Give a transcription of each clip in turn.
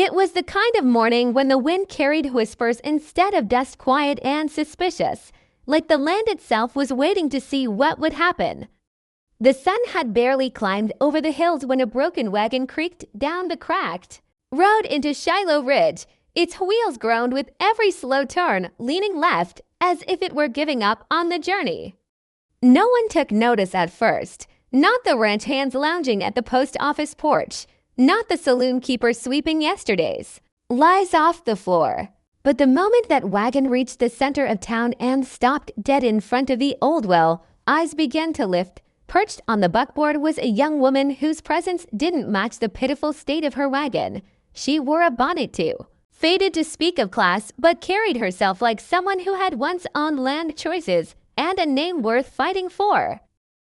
It was the kind of morning when the wind carried whispers instead of dust, quiet and suspicious, like the land itself was waiting to see what would happen. The sun had barely climbed over the hills when a broken wagon creaked down the cracked road into Shiloh Ridge. Its wheels groaned with every slow turn, leaning left as if it were giving up on the journey. No one took notice at first, not the ranch hands lounging at the post office porch, not the saloon keeper sweeping yesterday's lies off the floor. But the moment that wagon reached the center of town and stopped dead in front of the old well, eyes began to lift. Perched on the buckboard was a young woman whose presence didn't match the pitiful state of her wagon. She wore a bonnet too, faded to speak of class, but carried herself like someone who had once owned land choices and a name worth fighting for.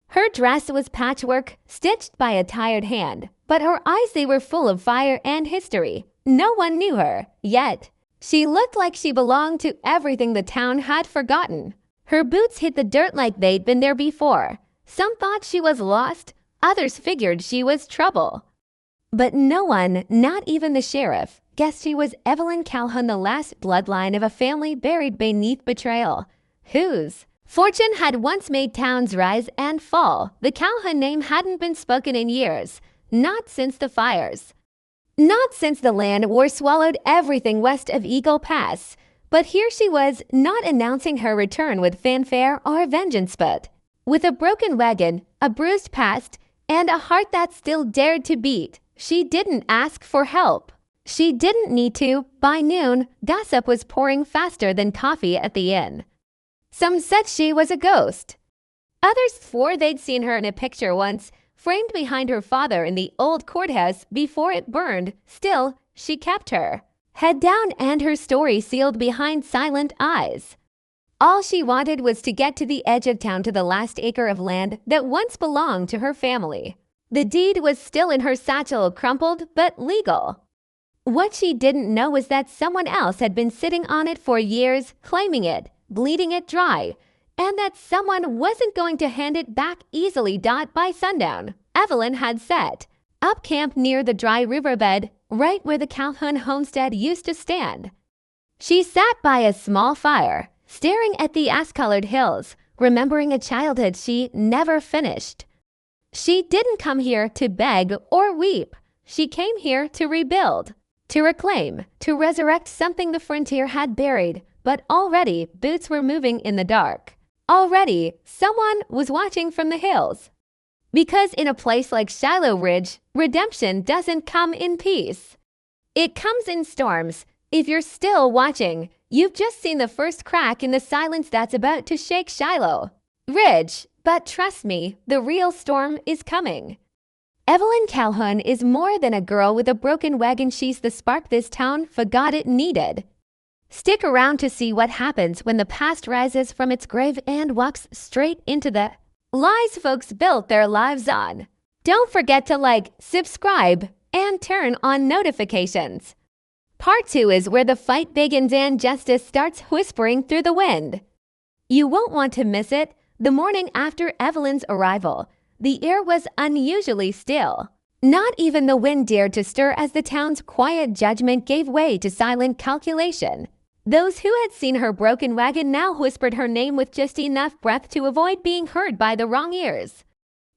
Her dress was patchwork, stitched by a tired hand, but her eyes, they were full of fire and history. No one knew her, yet she looked like she belonged to everything the town had forgotten. Her boots hit the dirt like they'd been there before. Some thought she was lost, others figured she was trouble. But no one, not even the sheriff, guessed she was Evelyn Calhoun, the last bloodline of a family buried beneath betrayal, whose fortune had once made towns rise and fall. The Calhoun name hadn't been spoken in years, not since the fires, not since the land war swallowed everything west of Eagle Pass. But here she was, not announcing her return with fanfare or vengeance, but with a broken wagon, a bruised past, and a heart that still dared to beat. She didn't ask for help. She didn't need to. By noon, gossip was pouring faster than coffee at the inn. Some said she was a ghost. Others swore they'd seen her in a picture once, framed behind her father in the old courthouse before it burned. Still, she kept her head down and her story sealed behind silent eyes. All she wanted was to get to the edge of town, to the last acre of land that once belonged to her family. The deed was still in her satchel, crumpled but legal. What she didn't know was that someone else had been sitting on it for years, claiming it, bleeding it dry, and that someone wasn't going to hand it back easily. By sundown, Evelyn had set up camp near the dry riverbed, right where the Calhoun homestead used to stand. She sat by a small fire, staring at the ash-colored hills, remembering a childhood she never finished. She didn't come here to beg or weep. She came here to rebuild, to reclaim, to resurrect something the frontier had buried. But already boots were moving in the dark. Already someone was watching from the hills. Because in a place like Shiloh Ridge, redemption doesn't come in peace. It comes in storms. If you're still watching, you've just seen the first crack in the silence that's about to shake Shiloh Ridge. But trust me, the real storm is coming. Evelyn Calhoun is more than a girl with a broken wagon. She's the spark this town forgot it needed. Stick around to see what happens when the past rises from its grave and walks straight into the lies folks built their lives on. Don't forget to like, subscribe, and turn on notifications. Part 2 is where the fight begins and justice starts whispering through the wind. You won't want to miss it. The morning after Evelyn's arrival, the air was unusually still. Not even the wind dared to stir as the town's quiet judgment gave way to silent calculation. Those who had seen her broken wagon now whispered her name with just enough breath to avoid being heard by the wrong ears.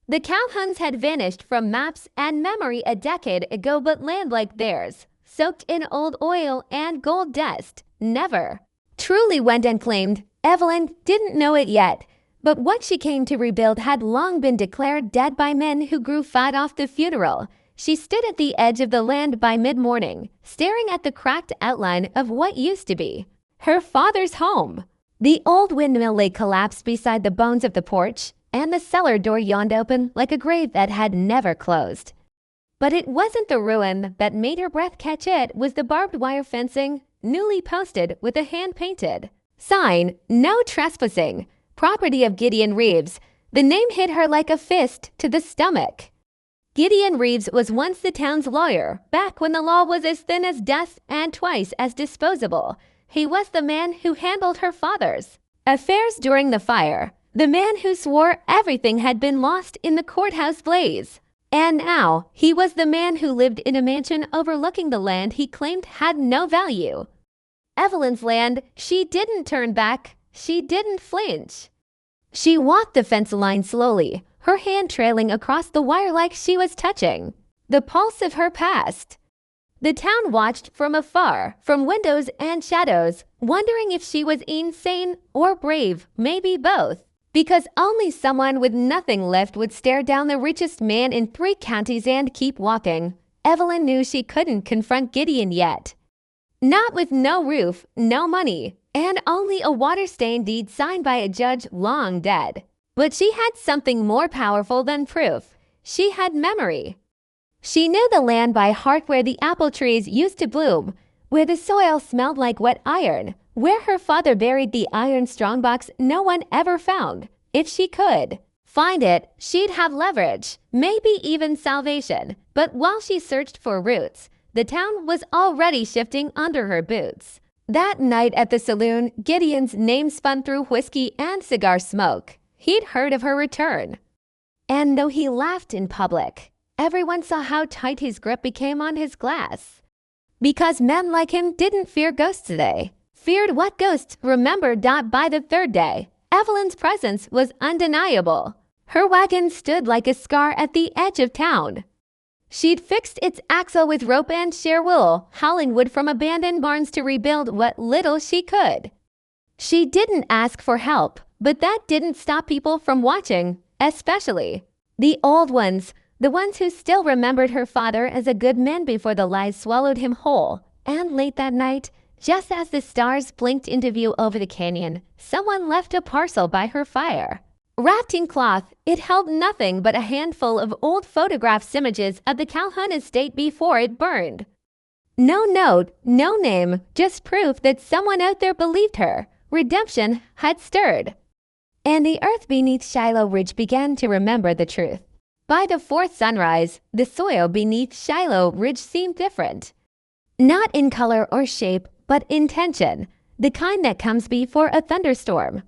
The Calhouns had vanished from maps and memory a decade ago, but land like theirs, soaked in old oil and gold dust, never truly went unclaimed. Evelyn didn't know it yet, but what she came to rebuild had long been declared dead by men who grew fat off the funeral. She stood at the edge of the land by mid-morning, staring at the cracked outline of what used to be her father's home. The old windmill lay collapsed beside the bones of the porch, and the cellar door yawned open like a grave that had never closed. But it wasn't the ruin that made her breath catch. It was the barbed wire fencing, newly posted with a hand-painted sign, "No trespassing, property of Gideon Reeves." The name hit her like a fist to the stomach. Gideon Reeves was once the town's lawyer, back when the law was as thin as dust and twice as disposable. He was the man who handled her father's affairs during the fire, the man who swore everything had been lost in the courthouse blaze. And now, he was the man who lived in a mansion overlooking the land he claimed had no value. Evelyn's land, she didn't turn back. She didn't flinch. She walked the fence line slowly, her hand trailing across the wire like she was touching the pulse of her past. The town watched from afar, from windows and shadows, wondering if she was insane or brave, maybe both. Because only someone with nothing left would stare down the richest man in 3 counties and keep walking. Evelyn knew she couldn't confront Gideon yet. Not with no roof, no money, and only a water-stained deed signed by a judge long dead. But she had something more powerful than proof. She had memory. She knew the land by heart, where the apple trees used to bloom, where the soil smelled like wet iron, where her father buried the iron strongbox no one ever found. If she could find it, she'd have leverage, maybe even salvation. But while she searched for roots, the town was already shifting under her boots. That night at the saloon, Gideon's name spun through whiskey and cigar smoke. He'd heard of her return. And though he laughed in public, everyone saw how tight his grip became on his glass. Because men like him didn't fear ghosts today. Feared what ghosts remembered not by the 3rd day. Evelyn's presence was undeniable. Her wagon stood like a scar at the edge of town. She'd fixed its axle with rope and sheer wool, hauling wood from abandoned barns to rebuild what little she could. She didn't ask for help, but that didn't stop people from watching, especially the old ones, the ones who still remembered her father as a good man before the lies swallowed him whole. And late that night, just as the stars blinked into view over the canyon, someone left a parcel by her fire. Wrapped in cloth, it held nothing but a handful of old photograph images of the Calhoun estate before it burned. No note, no name, just proof that someone out there believed her. Redemption had stirred. And the earth beneath Shiloh Ridge began to remember the truth. By the 4th sunrise, the soil beneath Shiloh Ridge seemed different. Not in color or shape, but in tension, the kind that comes before a thunderstorm.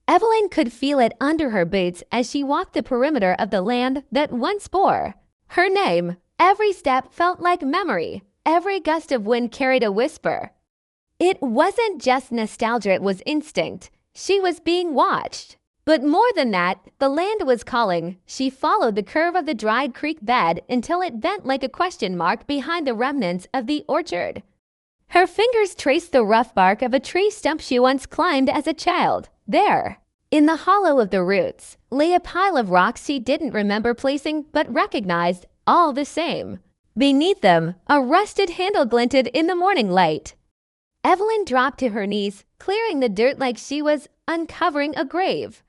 Evelyn could feel it under her boots as she walked the perimeter of the land that once bore her name. Every step felt like memory. Every gust of wind carried a whisper. It wasn't just nostalgia, it was instinct. She was being watched. But more than that, the land was calling. She followed the curve of the dried creek bed until it bent like a question mark behind the remnants of the orchard. Her fingers traced the rough bark of a tree stump she once climbed as a child. There, in the hollow of the roots, lay a pile of rocks she didn't remember placing but recognized all the same. Beneath them, a rusted handle glinted in the morning light. Evelyn dropped to her knees, clearing the dirt like she was uncovering a grave.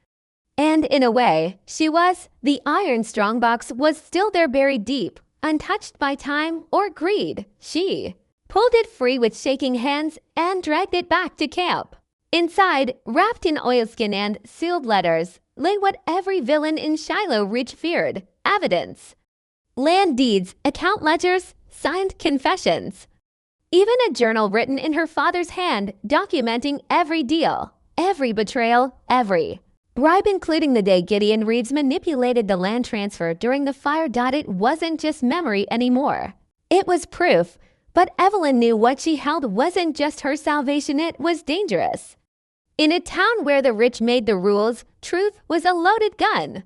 And in a way, she was. The iron strongbox was still there, buried deep, untouched by time or greed. She pulled it free with shaking hands and dragged it back to camp. Inside, wrapped in oilskin and sealed letters, lay what every villain in Shiloh Ridge feared: evidence. Land deeds, account ledgers, signed confessions. Even a journal written in her father's hand documenting every deal, every betrayal, every bribe, including the day Gideon Reeves manipulated the land transfer during the fire. It wasn't just memory anymore. It was proof. But Evelyn knew what she held wasn't just her salvation, it was dangerous. In a town where the rich made the rules, truth was a loaded gun.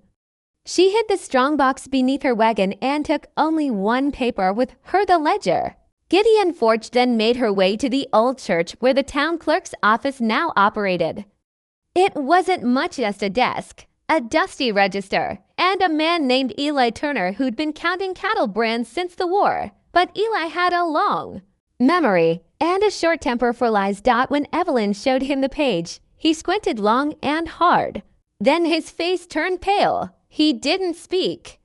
She hid the strongbox beneath her wagon and took only one paper with her, the ledger. Gideon forged, then made her way to the old church where the town clerk's office now operated. It wasn't much, just a desk, a dusty register, and a man named Eli Turner who'd been counting cattle brands since the war. But Eli had a long memory and a short temper for lies. When Evelyn showed him the page, he squinted long and hard. Then his face turned pale. He didn't speak.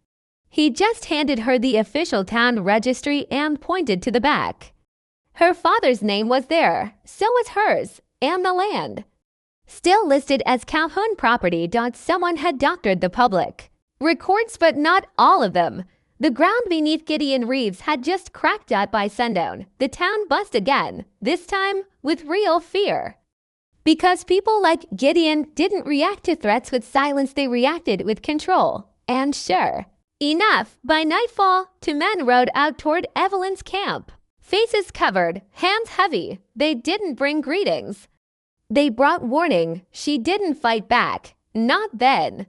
He just handed her the official town registry and pointed to the back. Her father's name was there, so was hers, and the land. Still listed as Calhoun property. Someone had doctored the public records, but not all of them. The ground beneath Gideon Reeves had just cracked up by sundown. The town buzzed again, this time with real fear. Because people like Gideon didn't react to threats with silence, they reacted with control. And sure, Enough! By nightfall, two men rode out toward Evelyn's camp. Faces covered, hands heavy, they didn't bring greetings. They brought warning. She didn't fight back. Not then.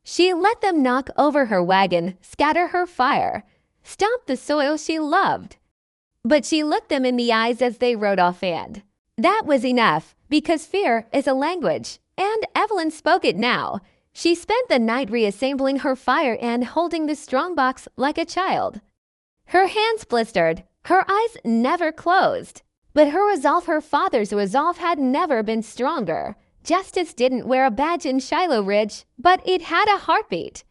She let them knock over her wagon, scatter her fire, stomp the soil she loved. But she looked them in the eyes as they rode off, and that was enough, because fear is a language, and Evelyn spoke it now. She spent the night reassembling her fire and holding the strongbox like a child. Her hands blistered, her eyes never closed. But her father's resolve had never been stronger. Justice didn't wear a badge in Shiloh Ridge, but it had a heartbeat.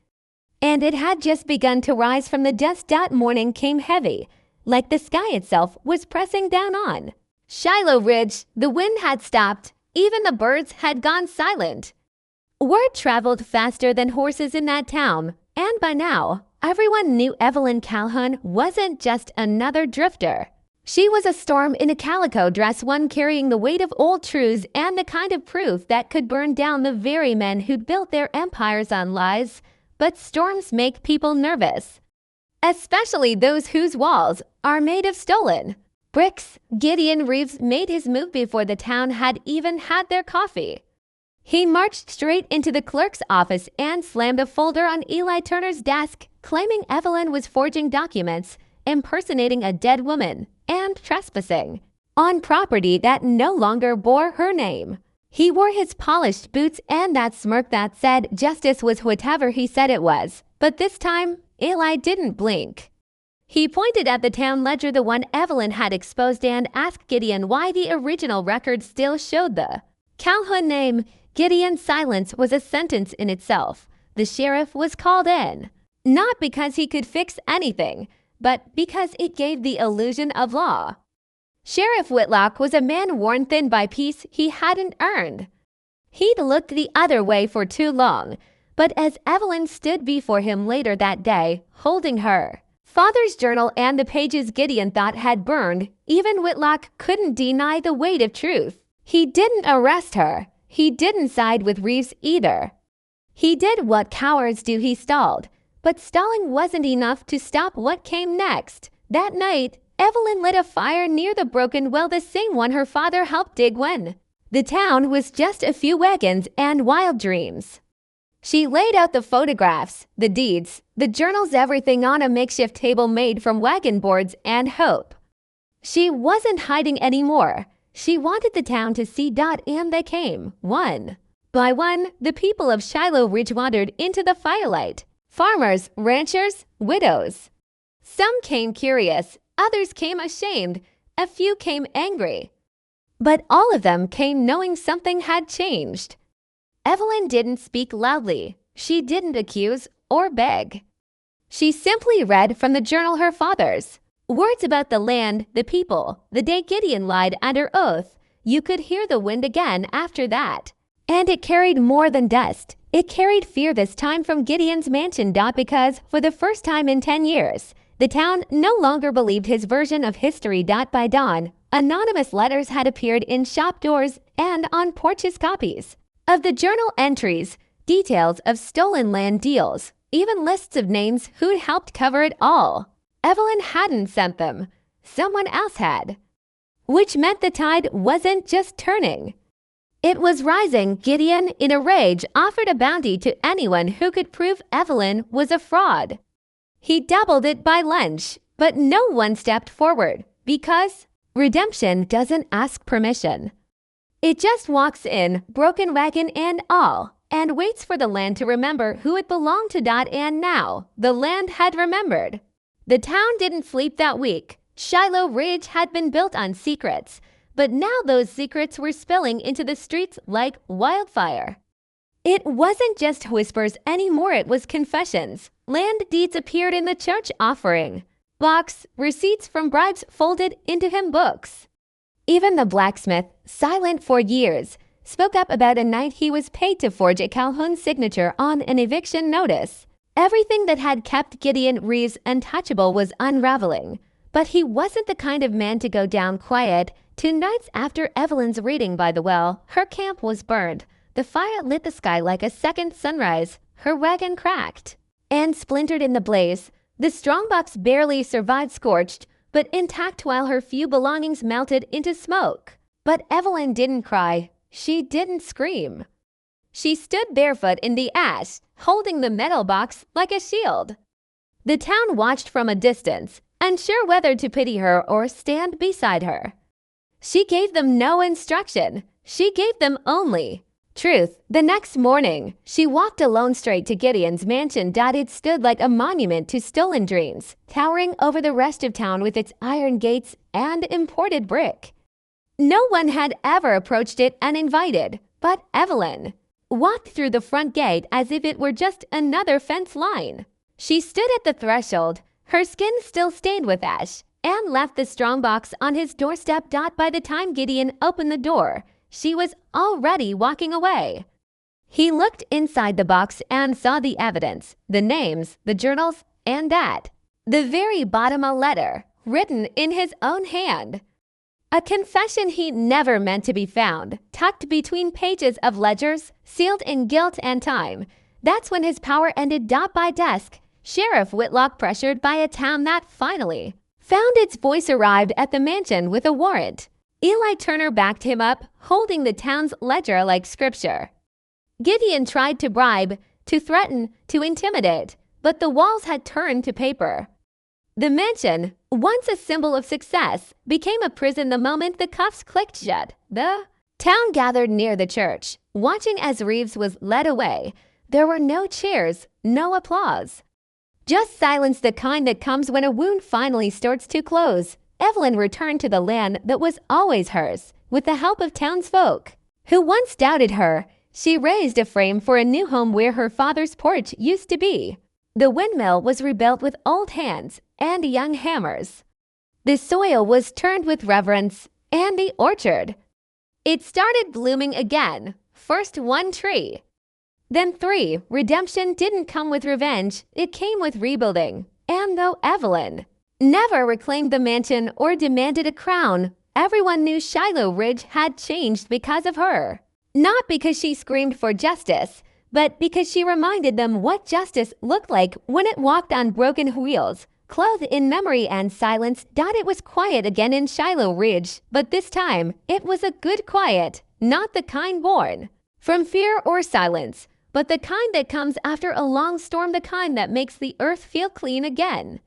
And it had just begun to rise from the dust. Morning came heavy, like the sky itself was pressing down on Shiloh Ridge. The wind had stopped. Even the birds had gone silent. Word traveled faster than horses in that town, and by now, everyone knew Evelyn Calhoun wasn't just another drifter. She was a storm in a calico dress, one carrying the weight of old truths and the kind of proof that could burn down the very men who'd built their empires on lies. But storms make people nervous, especially those whose walls are made of stolen bricks. Gideon Reeves made his move before the town had even had their coffee. He marched straight into the clerk's office and slammed a folder on Eli Turner's desk, claiming Evelyn was forging documents, impersonating a dead woman, and trespassing on property that no longer bore her name. He wore his polished boots and that smirk that said justice was whatever he said it was. But this time, Eli didn't blink. He pointed at the town ledger, the one Evelyn had exposed, and asked Gideon why the original record still showed the Calhoun name. Gideon's silence was a sentence in itself. The sheriff was called in, not because he could fix anything, but because it gave the illusion of law. Sheriff Whitlock was a man worn thin by peace he hadn't earned. He'd looked the other way for too long, but as Evelyn stood before him later that day, holding her father's journal and the pages Gideon thought had burned, even Whitlock couldn't deny the weight of truth. He didn't arrest her. He didn't side with Reeves either. He did what cowards do, he stalled. But stalling wasn't enough to stop what came next. That night, Evelyn lit a fire near the broken well, the same one her father helped dig when the town was just a few wagons and wild dreams. She laid out the photographs, the deeds, the journals, everything on a makeshift table made from wagon boards and hope. She wasn't hiding anymore. She wanted the town to see. And they came. One by one, the people of Shiloh Ridge wandered into the firelight. Farmers, ranchers, widows. Some came curious, others came ashamed, a few came angry. But all of them came knowing something had changed. Evelyn didn't speak loudly. She didn't accuse or beg. She simply read from the journal her father's. Words about the land, the people, the day Gideon lied under oath. You could hear the wind again after that. And it carried more than dust. It carried fear, this time from Gideon's mansion. Because for the first time in 10 years, the town no longer believed his version of history. By dawn, anonymous letters had appeared in shop doors and on porches, copies of the journal entries, details of stolen land deals, even lists of names who'd helped cover it all. Evelyn hadn't sent them. Someone else had. Which meant the tide wasn't just turning. It was rising. Gideon, in a rage, offered a bounty to anyone who could prove Evelyn was a fraud. He doubled it by lunch, but no one stepped forward because redemption doesn't ask permission. It just walks in, broken wagon and all, and waits for the land to remember who it belonged to. And now, the land had remembered. The town didn't sleep that week. Shiloh Ridge had been built on secrets, but now those secrets were spilling into the streets like wildfire. It wasn't just whispers anymore, it was confessions. Land deeds appeared in the church offering box, receipts from bribes folded into hymn books. Even the blacksmith, silent for years, spoke up about a night he was paid to forge a Calhoun signature on an eviction notice. Everything that had kept Gideon Reeves untouchable was unraveling, but he wasn't the kind of man to go down quiet. 2 nights after Evelyn's reading by the well, her camp was burned. The fire lit the sky like a second sunrise. Her wagon cracked. and splintered in the blaze. The strongbox barely survived scorched, but intact while her few belongings melted into smoke. But Evelyn didn't cry. She didn't scream. She stood barefoot in the ash, holding the metal box like a shield. The town watched from a distance, unsure whether to pity her or stand beside her. She gave them no instruction. She gave them only truth. The next morning, she walked alone straight to Gideon's mansion. It stood like a monument to stolen dreams, towering over the rest of town with its iron gates and imported brick. No one had ever approached it uninvited, but Evelyn walked through the front gate as if it were just another fence line. She stood at the threshold, her skin still stained with ash, and left the strongbox on his doorstep. By the time Gideon opened the door, she was already walking away. He looked inside the box and saw the evidence, the names, the journals, and at the very bottom a letter, written in his own hand. A confession he never meant to be found, tucked between pages of ledgers, sealed in guilt and time. That's when his power ended. By dusk, Sheriff Whitlock, pressured by a town that finally found its voice, arrived at the mansion with a warrant. Eli Turner backed him up, holding the town's ledger like scripture. Gideon tried to bribe, to threaten, to intimidate, but the walls had turned to paper. The mansion, once a symbol of success, became a prison the moment the cuffs clicked shut. The town gathered near the church, watching as Reeves was led away. There were no cheers, no applause. Just silence, the kind that comes when a wound finally starts to close. Evelyn returned to the land that was always hers, with the help of townsfolk who once doubted her. She raised a frame for a new home where her father's porch used to be. The windmill was rebuilt with old hands and young hammers. The soil was turned with reverence, and the orchard, it started blooming again. First one tree, then three. Redemption didn't come with revenge, it came with rebuilding. And though Evelyn never reclaimed the mansion or demanded a crown, everyone knew Shiloh Ridge had changed because of her. Not because she screamed for justice, but because she reminded them what justice looked like when it walked on broken wheels, clothed in memory and silence. It was quiet again in Shiloh Ridge, but this time it was a good quiet, not the kind born from fear or silence, but the kind that comes after a long storm, the kind that makes the earth feel clean again.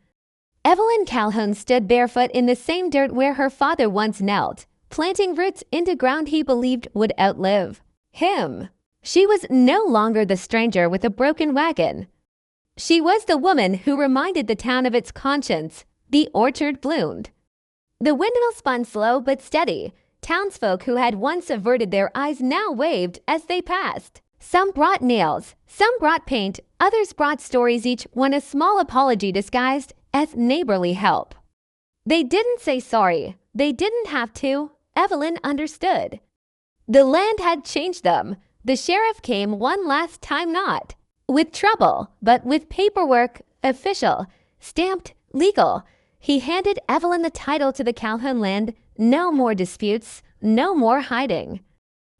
Evelyn Calhoun stood barefoot in the same dirt where her father once knelt, planting roots into ground he believed would outlive him. She was no longer the stranger with a broken wagon. She was the woman who reminded the town of its conscience. The orchard bloomed. The windmill spun slow but steady. Townsfolk who had once averted their eyes now waved as they passed. Some brought nails, some brought paint, others brought stories, each one a small apology disguised as neighborly help. They didn't say sorry. They didn't have to. Evelyn understood. The land had changed them. The sheriff came one last time, not with trouble, but with paperwork, official, stamped, legal. He handed Evelyn the title to the Calhoun land. No more disputes, no more hiding.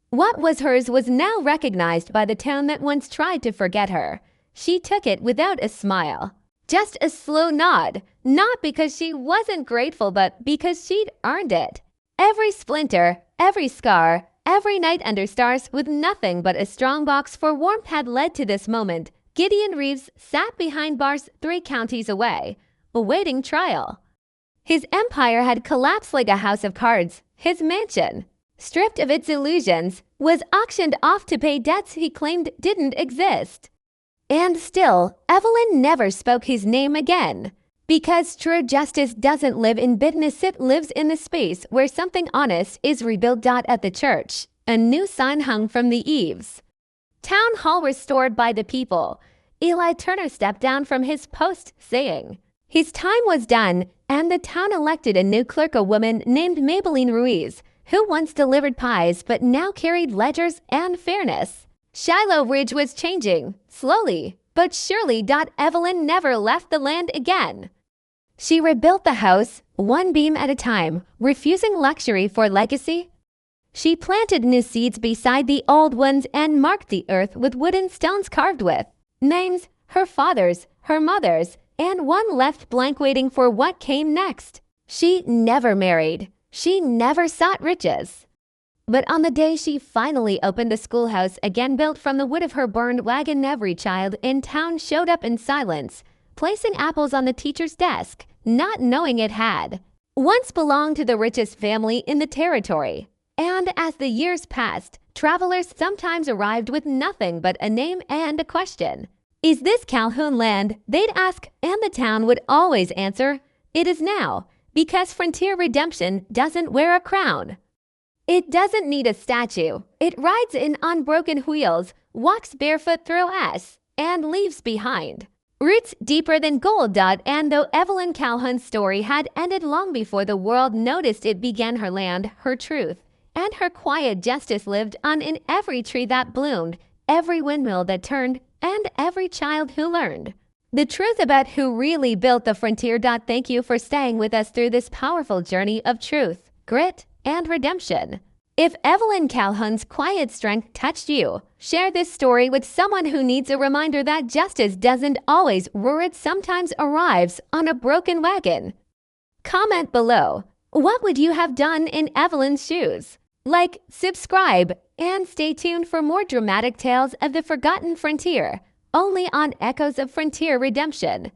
What was hers was now recognized by the town that once tried to forget her. She took it without a smile, just a slow nod, not because she wasn't grateful, but because she'd earned it. Every splinter, every scar, every night under stars with nothing but a strong box for warmth had led to this moment. Gideon Reeves sat behind bars 3 counties away, awaiting trial. His empire had collapsed like a house of cards. His mansion, stripped of its illusions, was auctioned off to pay debts he claimed didn't exist. And still, Evelyn never spoke his name again. Because true justice doesn't live in bitterness, it lives in the space where something honest is rebuilt. At the church, a new sign hung from the eaves. Town hall restored by the people. Eli Turner stepped down from his post, saying his time was done, and the town elected a new clerk, a woman named Maybelline Ruiz, who once delivered pies but now carried ledgers and fairness. Shiloh Ridge was changing, slowly but surely. Evelyn never left the land again. She rebuilt the house, one beam at a time, refusing luxury for legacy. She planted new seeds beside the old ones and marked the earth with wooden stones carved with names, her father's, her mother's, and one left blank waiting for what came next. She never married. She never sought riches. But on the day she finally opened the schoolhouse again built from the wood of her burned wagon, every child in town showed up in silence, placing apples on the teacher's desk, not knowing it had once belonged to the richest family in the territory. And as the years passed, travelers sometimes arrived with nothing but a name and a question. Is this Calhoun land? They'd ask, and the town would always answer, it is now, because frontier redemption doesn't wear a crown. It doesn't need a statue. It rides in unbroken wheels, walks barefoot through ice, and leaves behind roots deeper than gold. And though Evelyn Calhoun's story had ended long before the world noticed it began, her land, her truth, and her quiet justice lived on in every tree that bloomed, every windmill that turned, and every child who learned the truth about who really built the frontier. Thank you for staying with us through this powerful journey of truth, grit, and redemption. If Evelyn Calhoun's quiet strength touched you, share this story with someone who needs a reminder that justice doesn't always roar, it sometimes arrives on a broken wagon. Comment below. What would you have done in Evelyn's shoes? Like, subscribe, and stay tuned for more dramatic tales of the forgotten frontier, only on Echoes of Frontier Redemption.